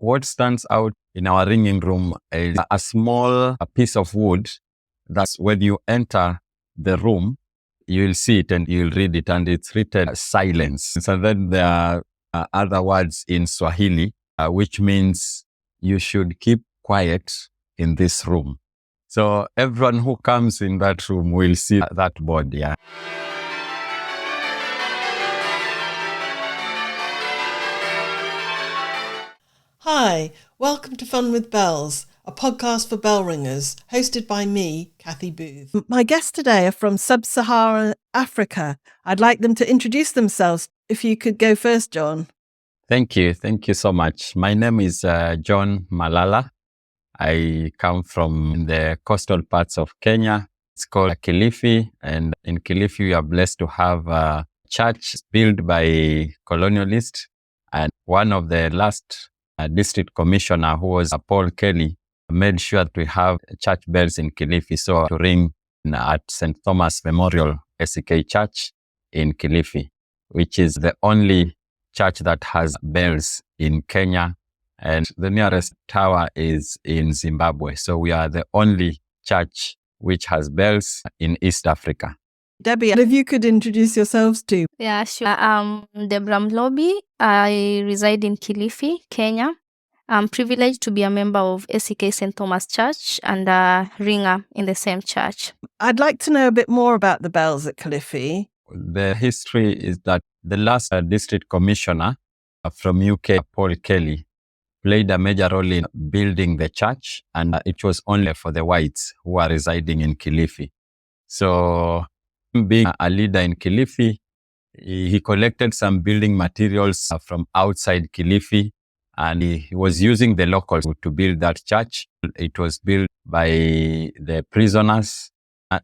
what stands out in our ringing room is a small piece of wood. That's when you enter the room, you'll see it and you'll read it, and it's written silence. So then there are other words in Swahili, which means you should keep quiet in this room. So everyone who comes in that room will see that board. Yeah. Hi, welcome to Fun with Bells, a podcast for bell ringers, hosted by me, Cathy Booth. My guests today are from sub-Saharan Africa. I'd like them to introduce themselves. If you could go first, John. Thank you. Thank you so much. My name is John Malala. I come from the coastal parts of Kenya. It's called Kilifi. And in Kilifi, we are blessed to have a church built by colonialists. And one of the last district commissioner, who was Paul Kelly, made sure that we have church bells in Kilifi. So to ring at St. Thomas Memorial ACK Church in Kilifi, which is the only church that has bells in Kenya. And the nearest tower is in Zimbabwe. So we are the only church which has bells in East Africa. Debbie, if you could introduce yourselves too. Yeah, sure. I'm Deborah Mulobi. I reside in Kilifi, Kenya. I'm privileged to be a member of ACK St. Thomas Church and a ringer in the same church. I'd like to know a bit more about the bells at Kilifi. The history is that the last district commissioner from UK, Paul Kelly, played a major role in building the church, and it was only for the whites who are residing in Kilifi. So being a leader in Kilifi, he collected some building materials from outside Kilifi, and he was using the locals to build that church. It was built by the prisoners.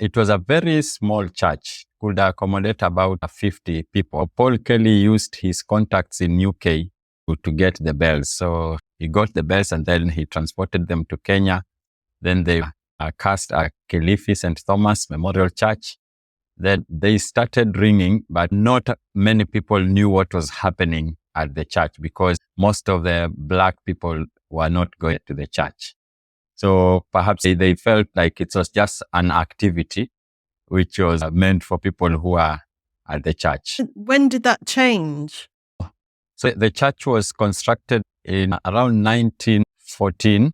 It was a very small church, could accommodate about 50 people. Paul Kelly used his contacts in UK to get the bells. So he got the bells and then he transported them to Kenya. Then they cast at Kilifi St. Thomas Memorial Church. Then they started ringing, but not many people knew what was happening at the church because most of the black people were not going to the church. So perhaps they felt like it was just an activity which was meant for people who are at the church. When did that change? So the church was constructed in around 1914,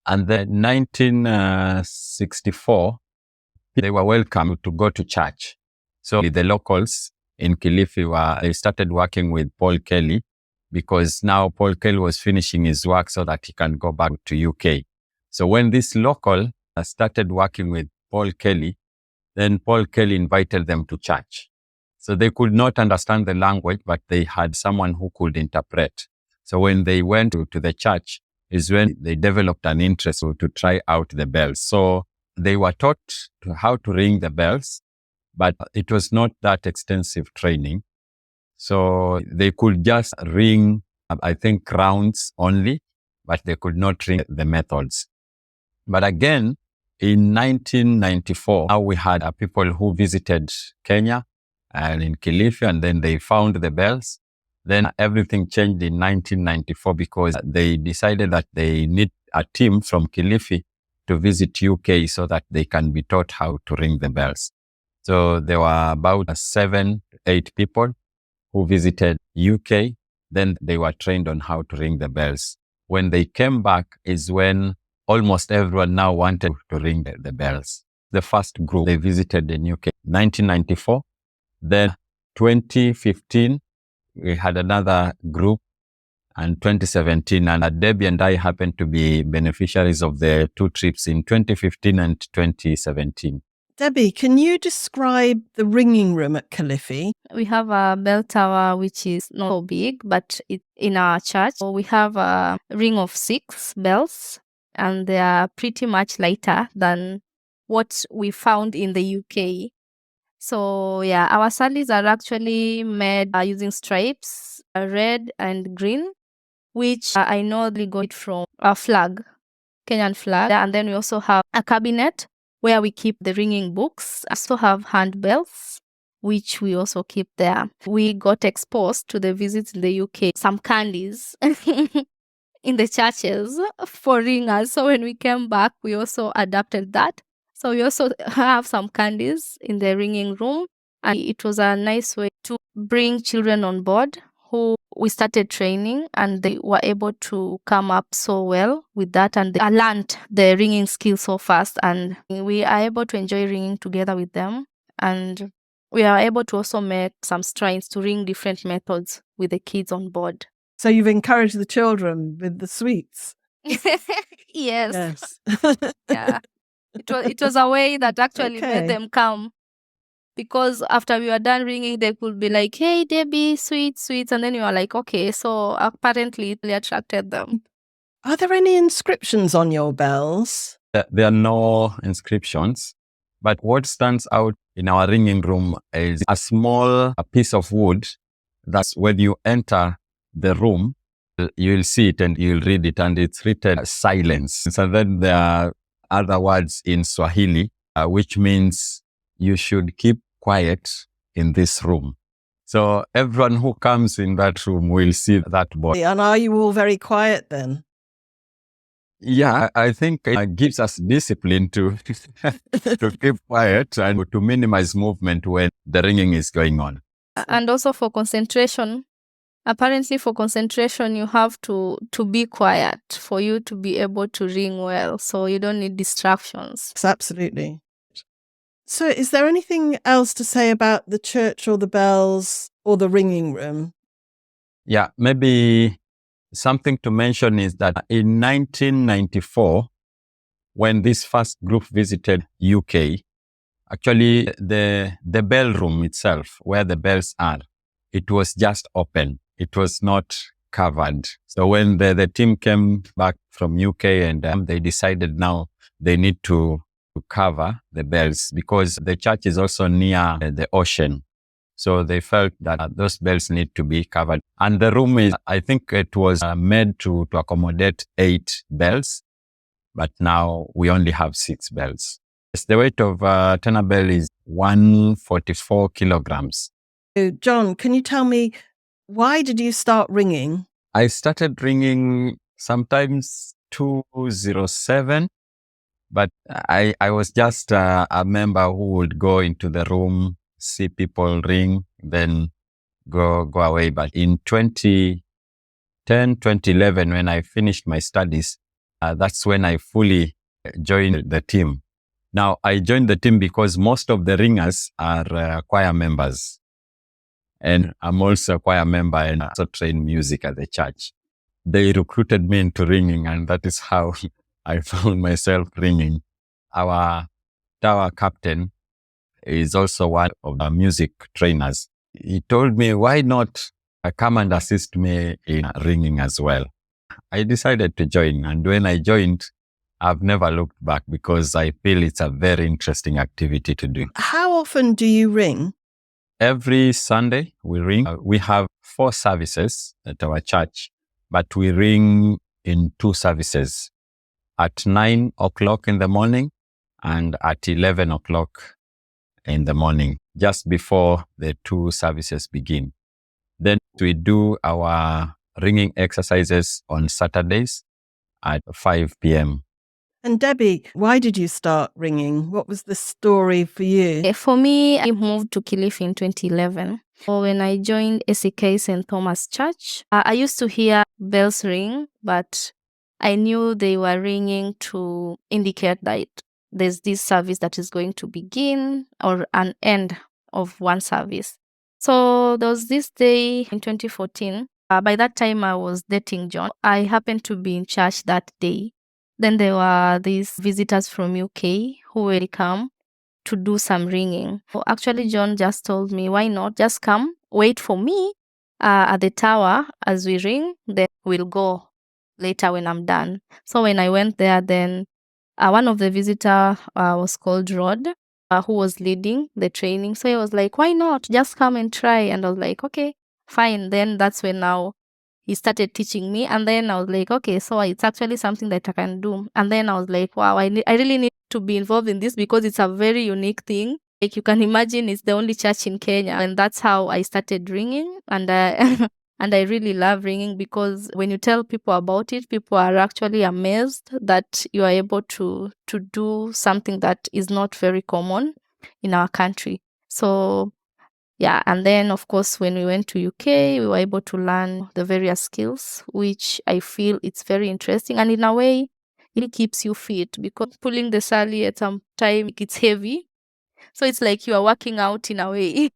and then 1964, they were welcome to go to church. So the locals in Kilifi they started working with Paul Kelly because now Paul Kelly was finishing his work so that he can go back to UK. So when this local started working with Paul Kelly, then Paul Kelly invited them to church. So they could not understand the language, but they had someone who could interpret. So when they went to the church is when they developed an interest to try out the bells. So they were taught how to ring the bells, but it was not that extensive training. So they could just ring, I think, rounds only, but they could not ring the methods. But again, in 1994, now we had people who visited Kenya and in Kilifi, and then they found the bells. Then everything changed in 1994 because they decided that they need a team from Kilifi to visit UK so that they can be taught how to ring the bells. So there were about 7, 8 people who visited UK. Then they were trained on how to ring the bells. When they came back is when almost everyone now wanted to ring the bells. The first group they visited in UK, 1994. Then 2015, we had another group, and 2017. And Debbie and I happened to be beneficiaries of the 2 trips in 2015 and 2017. Debbie, can you describe the ringing room at Kilifi? We have a bell tower which is not so big, but in our church. So we have a ring of 6 bells, and they are pretty much lighter than what we found in the UK. So yeah, our saddles are actually made using stripes, red and green, which I know they got it from a flag, Kenyan flag. And then we also have a cabinet where we keep the ringing books. I also have handbells, which we also keep there. We got exposed to the visits in the UK, some candies in the churches for ringers. So when we came back, we also adapted that. So we also have some candies in the ringing room. And it was a nice way to bring children on board who we started training, and they were able to come up so well with that, and they learned the ringing skill so fast, and we are able to enjoy ringing together with them, and we are able to also make some strides to ring different methods with the kids on board. So you've encouraged the children with the sweets. Yes. Yeah. It was a way that actually Okay. made them come. Because after we were done ringing, they could be like, "Hey, Debbie, sweets." And then you are like, okay. So apparently it really attracted them. Are there any inscriptions on your bells? There are no inscriptions, but what stands out in our ringing room is a small piece of wood. That's when you enter the room, you'll see it and you'll read it, and it's written silence. So then there are other words in Swahili, which means you should keep quiet in this room. So everyone who comes in that room will see that board. And are you all very quiet then? Yeah, I think it gives us discipline to keep quiet and to minimize movement when the ringing is going on. And also for concentration. Apparently for concentration, you have to be quiet for you to be able to ring well. So you don't need distractions. Absolutely. So is there anything else to say about the church or the bells or the ringing room? Yeah, maybe something to mention is that in 1994, when this first group visited UK, actually the bell room itself, where the bells are, it was just open. It was not covered. So when the team came back from UK, and they decided now they need to cover the bells because the church is also near the ocean. So they felt that those bells need to be covered. And the room is, I think it was made to accommodate 8 bells, but now we only have 6 bells. The weight of tenor bell is 144 kilograms. So John, can you tell me, why did you start ringing? I started ringing sometimes 2007. But I was just a member who would go into the room, see people ring, then go away. But in 2010, 2011, when I finished my studies, that's when I fully joined the team. Now, I joined the team because most of the ringers are choir members. And I'm also a choir member and also train music at the church. They recruited me into ringing, and that is how I found myself ringing. Our tower captain is also one of the music trainers. He told me, why not come and assist me in ringing as well? I decided to join. And when I joined, I've never looked back because I feel it's a very interesting activity to do. How often do you ring? Every Sunday we ring. We have 4 services at our church, but we ring in 2 services. At 9 o'clock in the morning and at 11 o'clock in the morning, just before the 2 services begin. Then we do our ringing exercises on Saturdays at 5 p.m. And Debbie, why did you start ringing? What was the story for you? For me, I moved to Kilifi in 2011. So when I joined ACK St. Thomas Church, I used to hear bells ring, but I knew they were ringing to indicate that there's this service that is going to begin or an end of one service. So there was this day in 2014. By that time, I was dating John. I happened to be in church that day. Then there were these visitors from UK who will come to do some ringing. So actually, John just told me, why not just come, wait for me at the tower as we ring, then we'll go later when I'm done. So when I went there, then one of the visitors was called Rod, who was leading the training. So he was like, why not? Just come and try. And I was like, okay, fine. Then that's when now he started teaching me. And then I was like, okay, so it's actually something that I can do. And then I was like, wow, I really need to be involved in this because it's a very unique thing. Like you can imagine, it's the only church in Kenya. And that's how I started ringing. And And I really love ringing because when you tell people about it, people are actually amazed that you are able to do something that is not very common in our country. So yeah, and then of course when we went to UK, we were able to learn the various skills, which I feel it's very interesting, and in a way it keeps you fit because pulling the sally at some time it's heavy. So it's like you are working out in a way.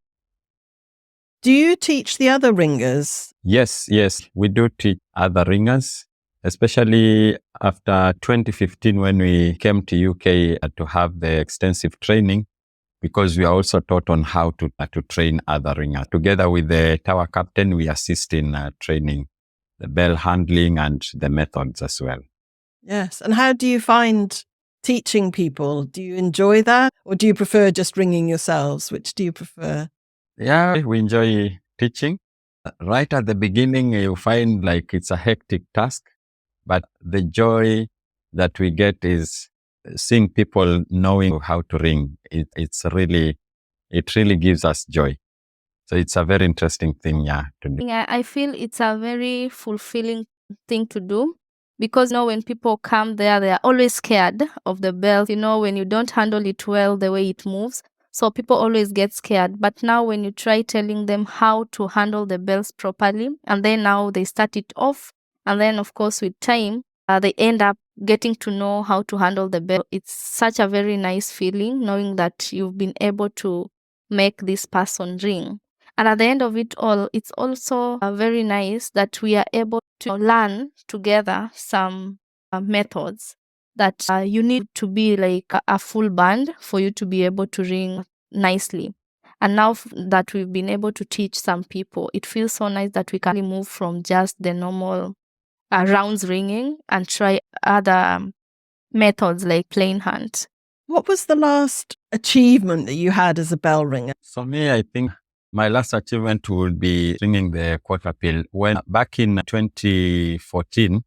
Do you teach the other ringers? Yes, we do teach other ringers, especially after 2015 when we came to UK to have the extensive training, because we are also taught on how to train other ringers. Together with the tower captain, we assist in training the bell handling and the methods as well. Yes. And how do you find teaching people? Do you enjoy that, or do you prefer just ringing yourselves? Which do you prefer? Yeah, we enjoy teaching. Right at the beginning, you find like it's a hectic task, but the joy that we get is seeing people knowing how to ring. It really gives us joy. So it's a very interesting thing, to do. Yeah, I feel it's a very fulfilling thing to do because when people come there, they are always scared of the bell. When you don't handle it well, the way it moves. So people always get scared. But now when you try telling them how to handle the bells properly, and then now they start it off, and then of course with time, they end up getting to know how to handle the bell. It's such a very nice feeling knowing that you've been able to make this person ring. And at the end of it all, it's also very nice that we are able to learn together some methods that you need to be like a full band for you to be able to ring nicely. And now that we've been able to teach some people, it feels so nice that we can move from just the normal rounds ringing and try other methods like plain hand. What was the last achievement that you had as a bell ringer? For me, I think my last achievement would be ringing the quarter pill. When back in 2014,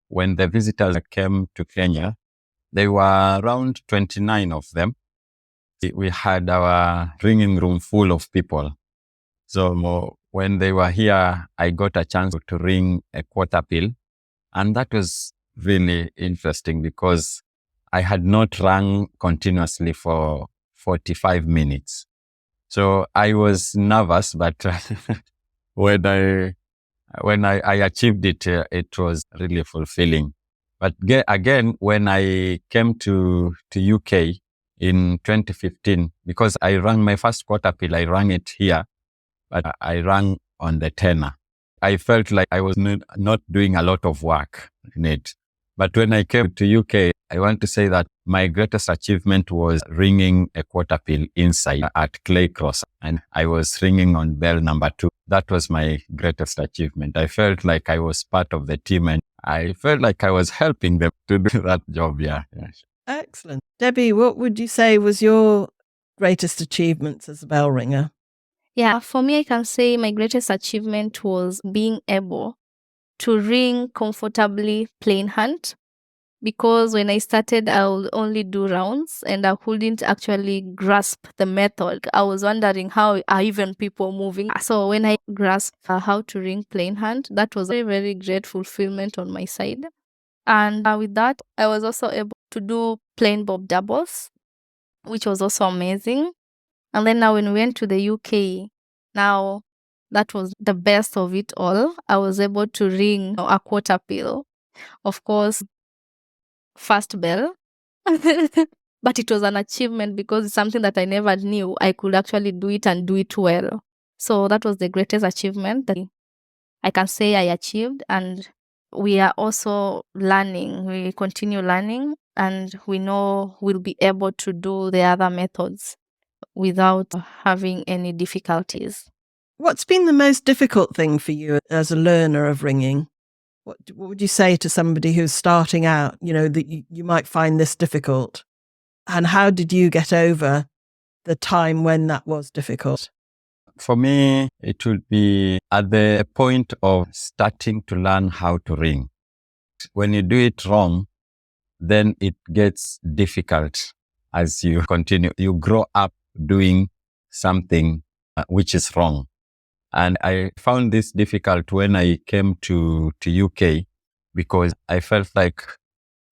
when the visitors came to Kenya, there were around 29 of them. We had our ringing room full of people. So when they were here, I got a chance to ring a quarter pill. And that was really interesting because I had not rung continuously for 45 minutes. So I was nervous, but when I achieved it, it was really fulfilling. But again, when I came to UK in 2015, because I rang my first quarter pill, I rang it here, but I rang on the tenor. I felt like I was not doing a lot of work in it. But when I came to UK, I want to say that my greatest achievement was ringing a quarter pill inside at Clay Cross. And I was ringing on bell number 2. That was my greatest achievement. I felt like I was part of the team and I felt like I was helping them to do that job. Yeah. Excellent. Debbie, what would you say was your greatest achievements as a bell ringer? Yeah, for me, I can say my greatest achievement was being able to ring comfortably plain hand, because when I started, I would only do rounds and I couldn't actually grasp the method. I was wondering how are even people moving. So when I grasped how to ring plain hand, that was a very, very great fulfillment on my side. And with that, I was also able to do plain bob doubles, which was also amazing. And then now when we went to the UK, now that was the best of it all. I was able to ring a quarter pill. Of course, first bell. But it was an achievement because it's something that I never knew I could actually do it and do it well. So that was the greatest achievement that I can say I achieved. And we are also learning. We continue learning and we know we'll be able to do the other methods without having any difficulties. What's been the most difficult thing for you as a learner of ringing? What would you say to somebody who's starting out, that you might find this difficult? And how did you get over the time when that was difficult? For me, it would be at the point of starting to learn how to ring. When you do it wrong, then it gets difficult as you continue. You grow up doing something which is wrong. And I found this difficult when I came to UK, because I felt like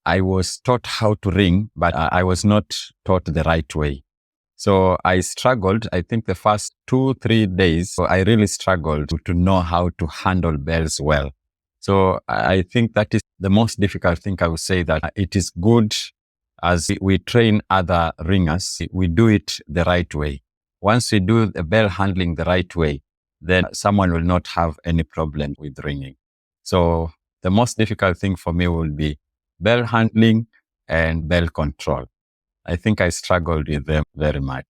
I was taught how to ring, but I was not taught the right way. So I struggled. I think the first 2-3 days, I really struggled to know how to handle bells well. So I think that is the most difficult thing. I would say that it is good as we train other ringers, we do it the right way. Once we do the bell handling the right way, then someone will not have any problem with ringing. So the most difficult thing for me will be bell handling and bell control. I think I struggled with them very much.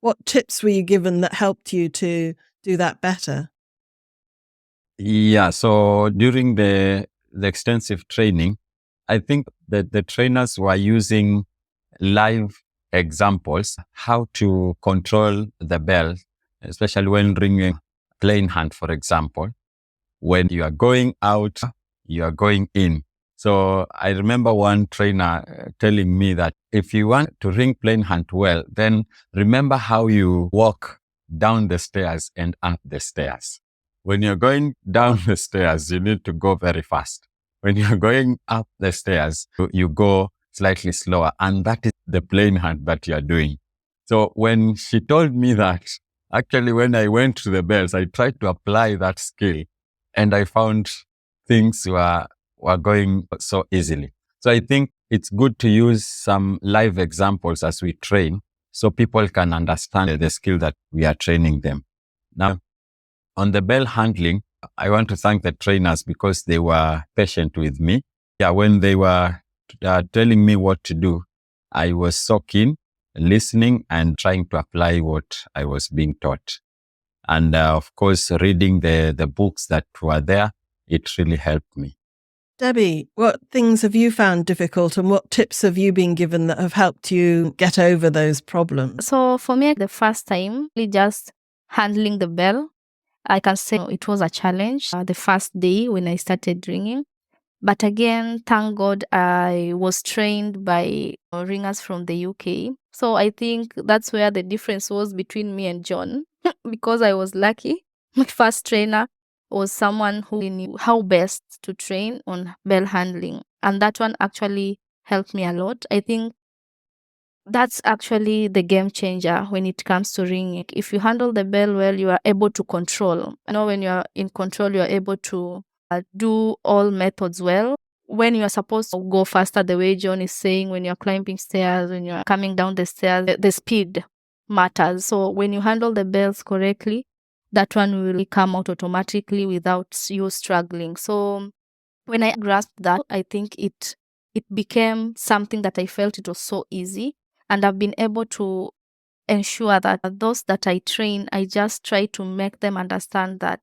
What tips were you given that helped you to do that better? Yeah, so during the extensive training, I think that the trainers were using live examples, how to control the bell, especially when ringing plain hand, for example. When you are going out, you are going in. So I remember one trainer telling me that if you want to ring plain hand well, then remember how you walk down the stairs and up the stairs. When you're going down the stairs, you need to go very fast. When you're going up the stairs, you go slightly slower. And that is the plain hand that you're doing. So when she told me that, actually, when I went to the bells, I tried to apply that skill. And I found things were going so easily. So I think it's good to use some live examples as we train, so people can understand the skill that we are training them. Now, on the bell handling, I want to thank the trainers because they were patient with me. Yeah, when they were telling me what to do, I was so keen, listening and trying to apply what I was being taught. And of course, reading the books that were there, it really helped me. Debbie, what things have you found difficult and what tips have you been given that have helped you get over those problems? So for me, the first time, just handling the bell, I can say it was a challenge the first day when I started ringing. But again, thank God I was trained by ringers from the UK. So I think that's where the difference was between me and John because I was lucky. My first trainer was someone who knew how best to train on bell handling. And that one actually helped me a lot. I think that's actually the game changer when it comes to ringing. If you handle the bell well, you are able to control. When you are in control, you are able to do all methods well. When you are supposed to go faster, the way John is saying, when you're climbing stairs, when you're coming down the stairs, the speed matters. So when you handle the bells correctly, that one will come out automatically without you struggling. So when I grasped that, I think it became something that I felt it was so easy. And I've been able to ensure that those that I train, I just try to make them understand that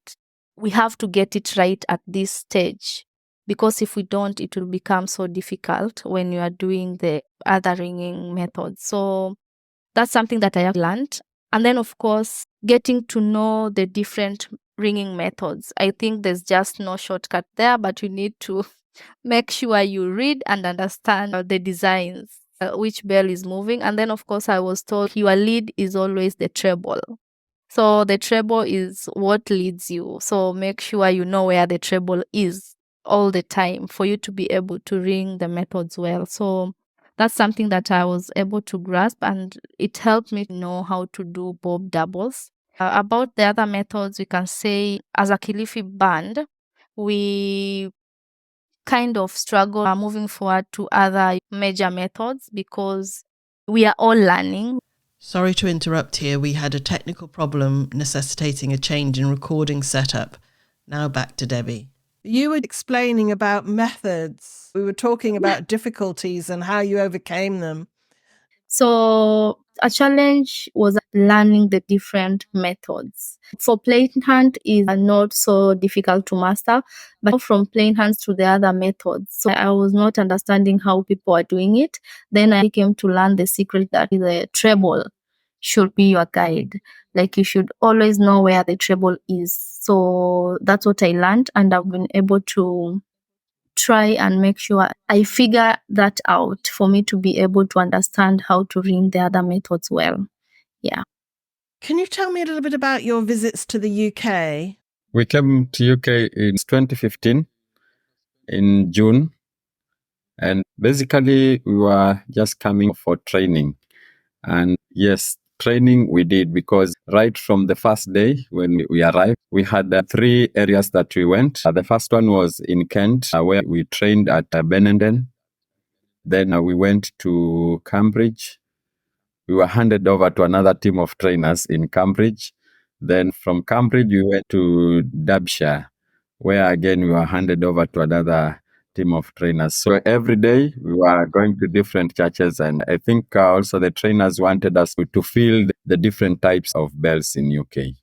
we have to get it right at this stage. Because if we don't, it will become so difficult when you are doing the other ringing methods. So that's something that I have learned. And then, of course, getting to know the different ringing methods. I think there's just no shortcut there, but you need to make sure you read and understand the designs, which bell is moving. And then, of course, I was told your lead is always the treble. So the treble is what leads you. So make sure you know where the treble is all the time for you to be able to ring the methods well. So that's something that I was able to grasp, and it helped me know how to do bob doubles. About the other methods, we can say as a Kilifi band, we kind of struggle moving forward to other major methods because we are all learning. Sorry to interrupt here. We had a technical problem necessitating a change in recording setup. Now back to Debbie. You were explaining about methods. We were talking about difficulties and how you overcame them. So a challenge was learning the different methods. For plain hand is not so difficult to master, but from plain hands to the other methods. So I was not understanding how people are doing it. Then I came to learn the secret that the treble should be your guide. Like you should always know where the treble is. So that's what I learned, and I've been able to try and make sure I figure that out for me to be able to understand how to ring the other methods well. Yeah. Can you tell me a little bit about your visits to the UK? We came to UK in 2015 in June. And basically, we were just coming for training. And yes, training we did because right from the first day when we arrived, we had 3 areas that we went. The first one was in Kent, where we trained at Benenden. Then we went to Cambridge. We were handed over to another team of trainers in Cambridge. Then from Cambridge, we went to Derbyshire, where again we were handed over to another team of trainers. So every day we were going to different churches, and I think also the trainers wanted us to feel the different types of bells in UK.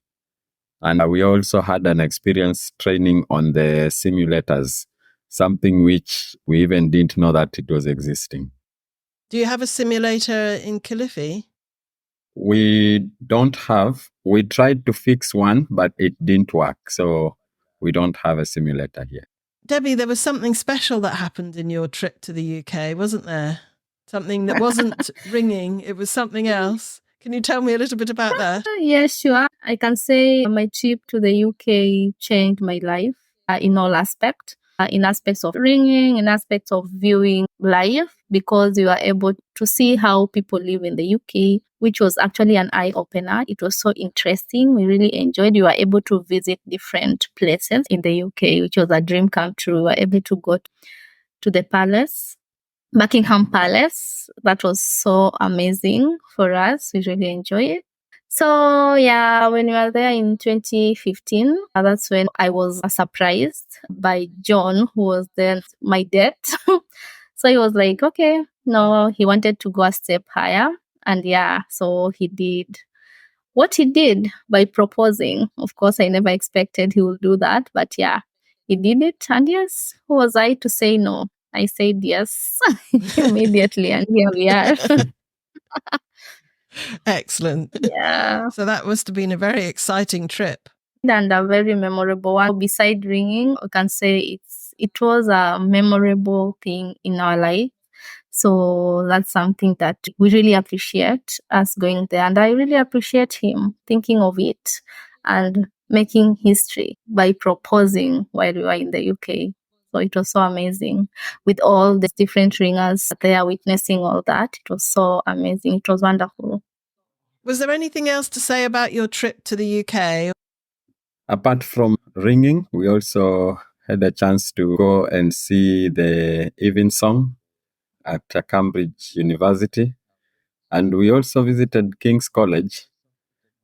And we also had an experience training on the simulators, something which we even didn't know that it was existing. Do you have a simulator in Kilifi? We don't have. We tried to fix one, but it didn't work. So we don't have a simulator here. Debbie, there was something special that happened in your trip to the UK, wasn't there? Something that wasn't ringing, it was something else. Can you tell me a little bit about that? Yeah, sure. I can say my trip to the UK changed my life in all aspects. In aspects of ringing, in aspects of viewing life, because you are able to see how people live in the UK, which was actually an eye-opener. It was so interesting. We really enjoyed. You were able to visit different places in the UK, which was a dream come true. We were able to go to the palace, Buckingham Palace. That was so amazing for us. We really enjoyed it. So yeah, when we were there in 2015, that's when I was surprised by John, who was then my dad. So he was like, okay, no, he wanted to go a step higher. And yeah, so he did what he did by proposing. Of course, I never expected he would do that, but yeah, he did it. And yes, who was I to say no? I said yes immediately, and here we are. Excellent. Yeah. So that must have been a very exciting trip. And a very memorable one. Beside ringing, I can say it was a memorable thing in our life. So that's something that we really appreciate us going there. And I really appreciate him thinking of it and making history by proposing while we were in the UK. So it was so amazing with all the different ringers there witnessing all that. It was so amazing. It was wonderful. Was there anything else to say about your trip to the UK? Apart from ringing, we also had a chance to go and see the Evensong at Cambridge University. And we also visited King's College,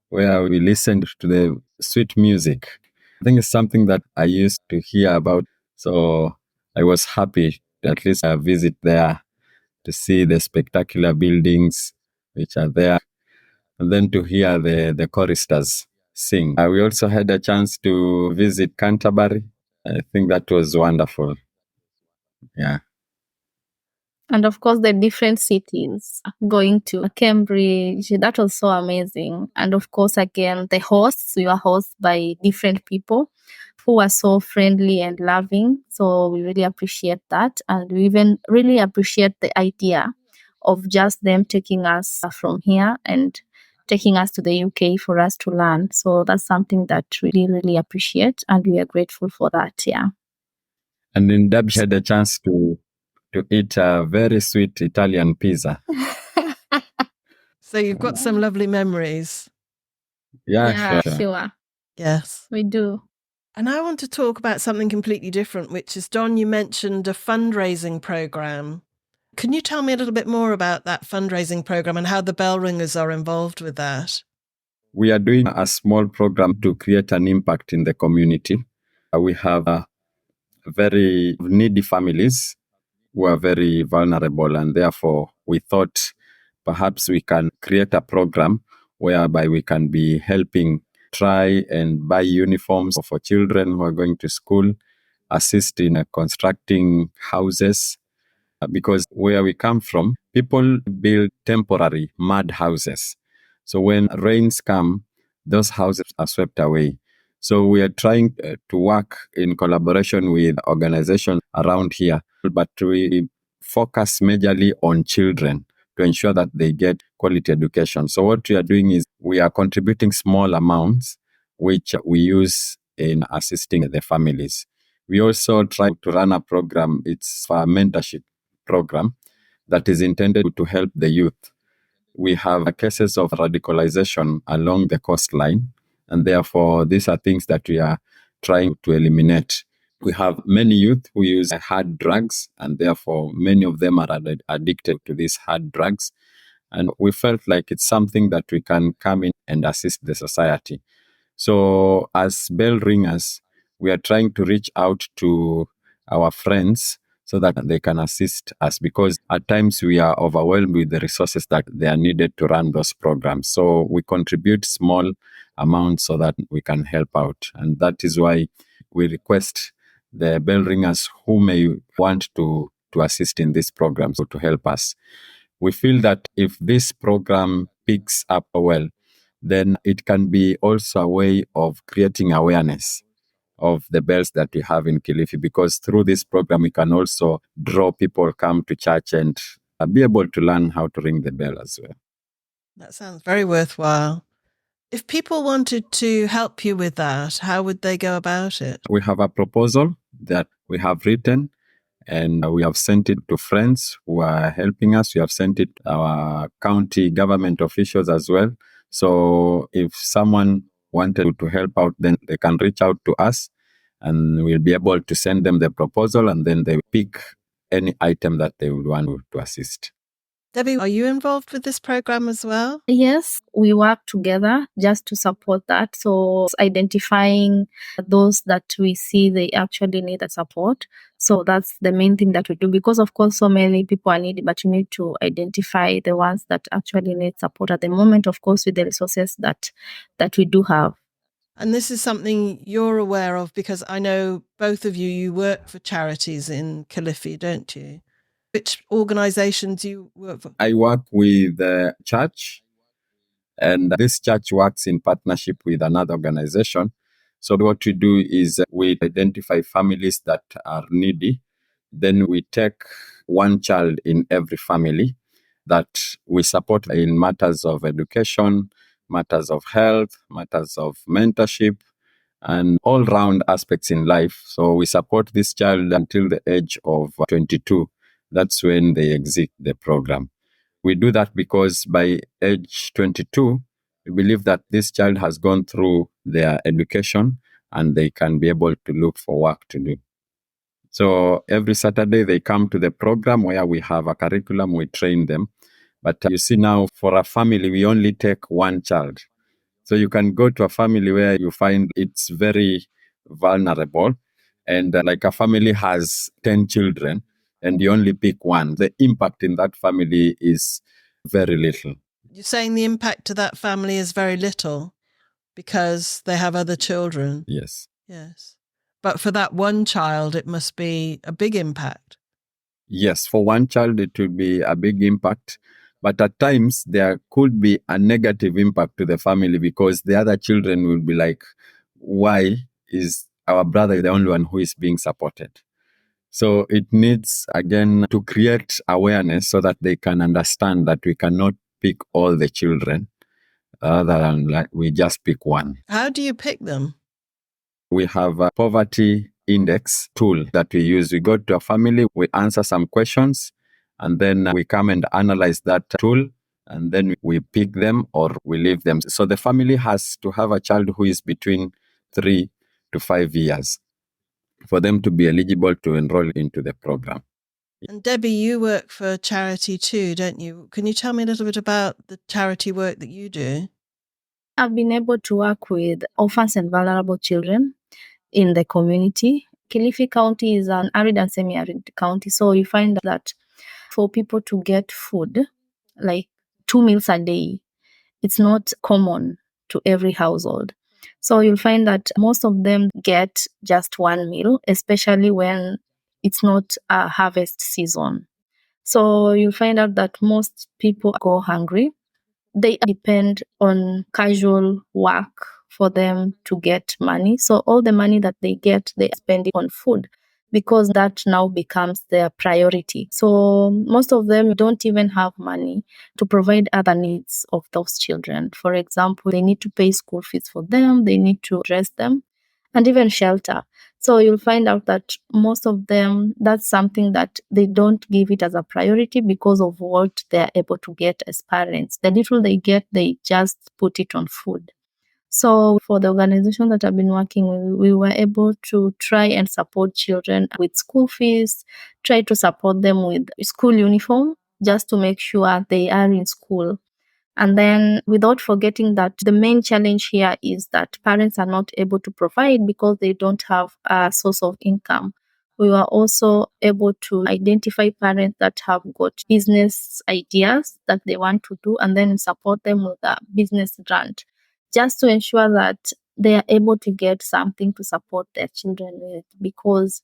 where we listened to the sweet music. I think it's something that I used to hear about. So I was happy to at least visit there to see the spectacular buildings which are there, and then to hear the choristers sing. We also had a chance to visit Canterbury. I think that was wonderful. Yeah. And of course, the different cities, going to Cambridge, that was so amazing. And of course, again, the hosts, we were hosted by different people who are so friendly and loving. So we really appreciate that. And we even really appreciate the idea of just them taking us from here and taking us to the UK for us to learn. So that's something that we really, really appreciate. And we are grateful for that. Yeah. And in Derbyshire, I had a chance to eat a very sweet Italian pizza. So you've got some lovely memories. Yeah, sure. Sure. Yes. We do. And I want to talk about something completely different, which is, Don, you mentioned a fundraising program. Can you tell me a little bit more about that fundraising program and how the bell ringers are involved with that? We are doing a small program to create an impact in the community. We have very needy families who are very vulnerable, and therefore we thought perhaps we can create a program whereby we can be helping try and buy uniforms for children who are going to school, assist in constructing houses, because where we come from, people build temporary mud houses. So when rains come, those houses are swept away. So we are trying to work in collaboration with organizations around here, but we focus majorly on children, to ensure that they get quality education. So what we are doing is we are contributing small amounts, which we use in assisting the families. We also try to run a program. It's a mentorship program that is intended to help the youth. We have cases of radicalization along the coastline, and therefore these are things that we are trying to eliminate. We have many youth who use hard drugs, and therefore many of them are addicted to these hard drugs. And we felt like it's something that we can come in and assist the society. So as bell ringers, we are trying to reach out to our friends so that they can assist us, because at times we are overwhelmed with the resources that they are needed to run those programs. So we contribute small amounts so that we can help out. And that is why we request the bell ringers who may want to assist in these programs to help us. We feel that if this program picks up well, then it can be also a way of creating awareness of the bells that we have in Kilifi, because through this program, we can also draw people come to church and be able to learn how to ring the bell as well. That sounds very worthwhile. If people wanted to help you with that, how would they go about it? We have a proposal that we have written, and we have sent it to friends who are helping us. We have sent it to our county government officials as well. So if someone wanted to help out, then they can reach out to us, and we'll be able to send them the proposal, and then they pick any item that they would want to assist. Debbie, are you involved with this program as well? Yes, we work together just to support that. So identifying those that we see they actually need the support. So that's the main thing that we do, because of course so many people are needed, but you need to identify the ones that actually need support at the moment, of course, with the resources that we do have. And this is something you're aware of, because I know both of you work for charities in Kilifi, don't you? Which organizations do you work for? I work with the church, and this church works in partnership with another organization. So what we do is we identify families that are needy. Then we take one child in every family that we support in matters of education, matters of health, matters of mentorship, and all round aspects in life. So we support this child until the age of 22. That's when they exit the program. We do that because by age 22, we believe that this child has gone through their education and they can be able to look for work to do. So every Saturday they come to the program where we have a curriculum, we train them. But you see now, for a family, we only take one child. So you can go to a family where you find it's very vulnerable, and like a family has 10 children and you only pick one. The impact in that family is very little. You're saying the impact to that family is very little because they have other children. Yes. Yes. But for that one child, it must be a big impact. Yes, for one child, it will be a big impact. But at times, there could be a negative impact to the family, because the other children will be like, why is our brother the only one who is being supported? So it needs, again, to create awareness so that they can understand that we cannot pick all the children, rather than like we just pick one. How do you pick them? We have a poverty index tool that we use. We go to a family, we answer some questions, and then we come and analyze that tool, and then we pick them or we leave them. So the family has to have a child who is between 3 to 5 years for them to be eligible to enroll into the program. And Debbie, you work for charity too, don't you? Can you tell me a little bit about the charity work that you do? I've been able to work with orphans and vulnerable children in the community. Kilifi County is an arid and semi-arid county, so you find that for people to get food, like 2 meals a day, it's not common to every household. So you'll find that most of them get just one meal, especially when it's not a harvest season. So you'll find out that most people go hungry. They depend on casual work for them to get money. So all the money that they get, they spend it on food. because that now becomes their priority. So most of them don't even have money to provide other needs of those children. For example, they need to pay school fees for them, they need to dress them, and even shelter. So you'll find out that most of them, that's something that they don't give it as a priority because of what they're able to get as parents. The little they get, they just put it on food. So for the organization that I've been working with, we were able to try and support children with school fees, try to support them with school uniform, just to make sure they are in school. And then without forgetting that the main challenge here is that parents are not able to provide because they don't have a source of income. We were also able to identify parents that have got business ideas that they want to do and then support them with a business grant, just to ensure that they are able to get something to support their children with. Because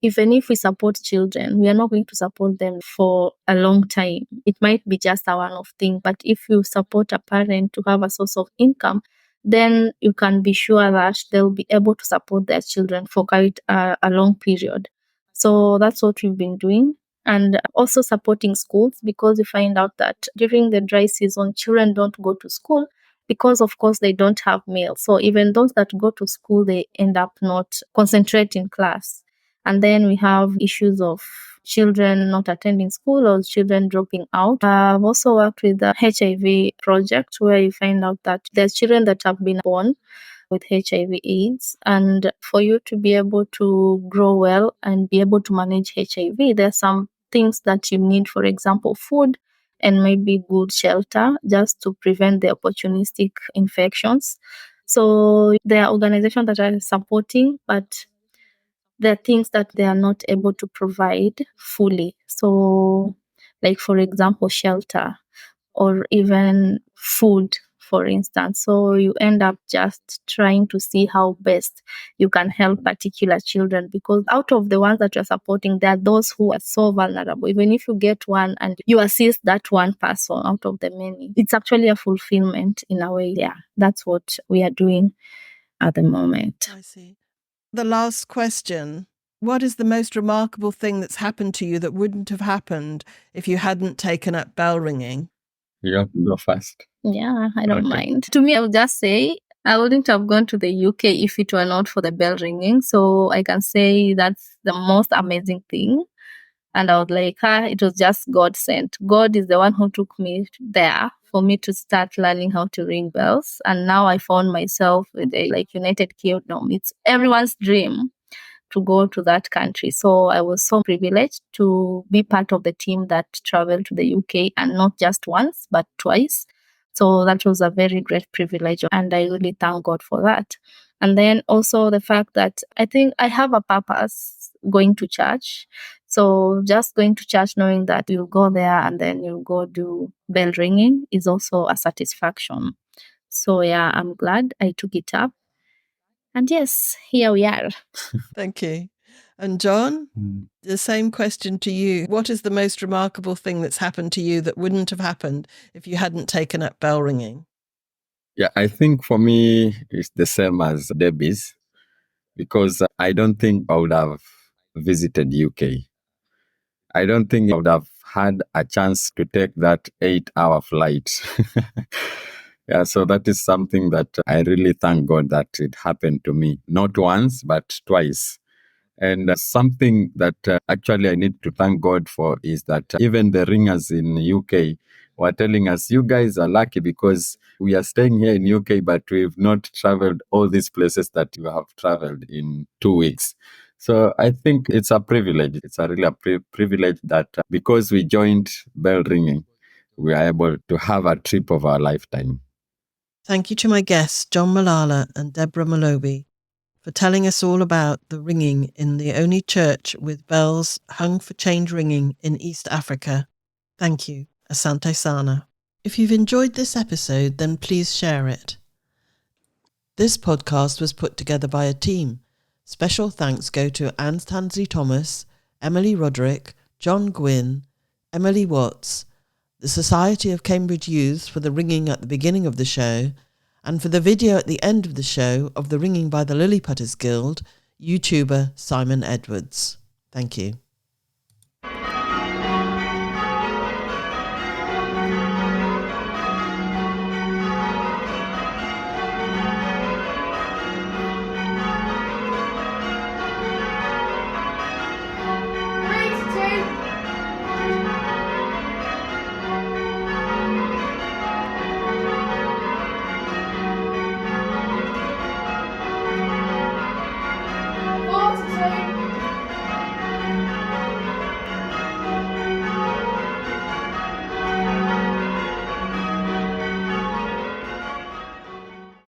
even if we support children, we are not going to support them for a long time. It might be just a one-off thing, but if you support a parent to have a source of income, then you can be sure that they'll be able to support their children for quite a long period. So that's what we've been doing. And also supporting schools, because we find out that during the dry season, children don't go to school because, of course, they don't have meals. So even those that go to school, they end up not concentrating in class. And then we have issues of children not attending school or children dropping out. I've also worked with the HIV project, where you find out that there's children that have been born with HIV/AIDS, and for you to be able to grow well and be able to manage HIV, there's some things that you need, for example, food and maybe good shelter, just to prevent the opportunistic infections. So there are organizations that are supporting, but there are things that they are not able to provide fully. So, like, for example, shelter or even food, for instance. So you end up just trying to see how best you can help particular children, because out of the ones that you're supporting, there are those who are so vulnerable. Even if you get one and you assist that one person out of the many, it's actually a fulfillment in a way. Yeah, that's what we are doing at the moment. I see. The last question. What is the most remarkable thing that's happened to you that wouldn't have happened if you hadn't taken up bell ringing? You have to go first. Yeah, I don't Okay. mind. To me, I would just say I wouldn't have gone to the UK if it were not for the bell ringing. So I can say that's the most amazing thing. And I was like, it was just God sent. God is the one who took me there for me to start learning how to ring bells. And now I found myself with the United Kingdom. It's everyone's dream to go to that country. So I was so privileged to be part of the team that traveled to the UK, and not just once, but twice. So that was a very great privilege, and I really thank God for that. And then also the fact that I think I have a purpose going to church. So just going to church, knowing that you'll go there and then you'll go do bell ringing, is also a satisfaction. So yeah, I'm glad I took it up. And yes, here we are. Thank you. And John, the same question to you. What is the most remarkable thing that's happened to you that wouldn't have happened if you hadn't taken up bell ringing? Yeah, I think for me, it's the same as Debbie's, because I don't think I would have visited UK. I don't think I would have had a chance to take that 8-hour flight. Yeah, so that is something that I really thank God that it happened to me. Not once, but twice. And something that actually I need to thank God for is that even the ringers in UK were telling us, you guys are lucky because we are staying here in UK, but we've not traveled all these places that you have traveled in 2 weeks. So I think it's a privilege. It's a really privilege that because we joined bell ringing, we are able to have a trip of our lifetime. Thank you to my guests, John Malala and Deborah Mulobi, for telling us all about the ringing in the only church with bells hung for change ringing in East Africa. Thank you. Asante Sana. If you've enjoyed this episode, then please share it. This podcast was put together by a team. Special thanks go to Anne Tansley Thomas, Emily Roderick, John Gwynn, Emily Watts, the Society of Cambridge Youths for the ringing at the beginning of the show, and for the video at the end of the show of the ringing by the Lilliputters Guild, YouTuber Simon Edwards. Thank you.